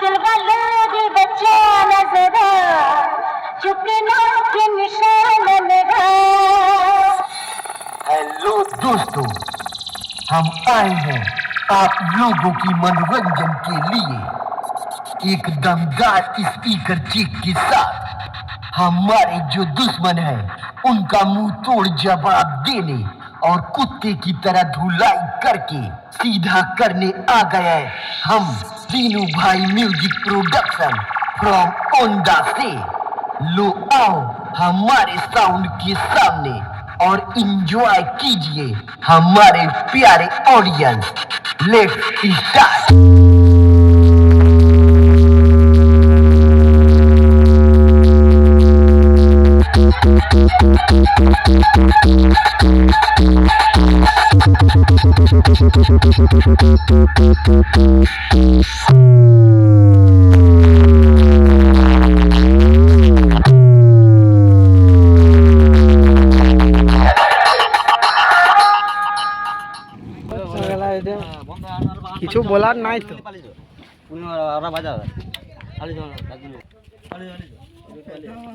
दिल वालों दिल बचाना जरा, झुकना के निशान लगा। हेलो दोस्तों, हम आए हैं आप लोगों की मनोरंजन के लिए एक दमदार स्पीकर चेक के साथ। हमारे जो दुश्मन हैं उनका मुंह तोड़ जवाब देने और कुत्ते की तरह धुलाई करके सीधा करने आ गए हम तीनों भाई म्यूजिक प्रोडक्शन फ्रॉम ओंडा से। लो आओ हमारे साउंड के सामने और इंजॉय कीजिए हमारे प्यारे ऑडियंस। Let's start. কিছু বলার নাই তো।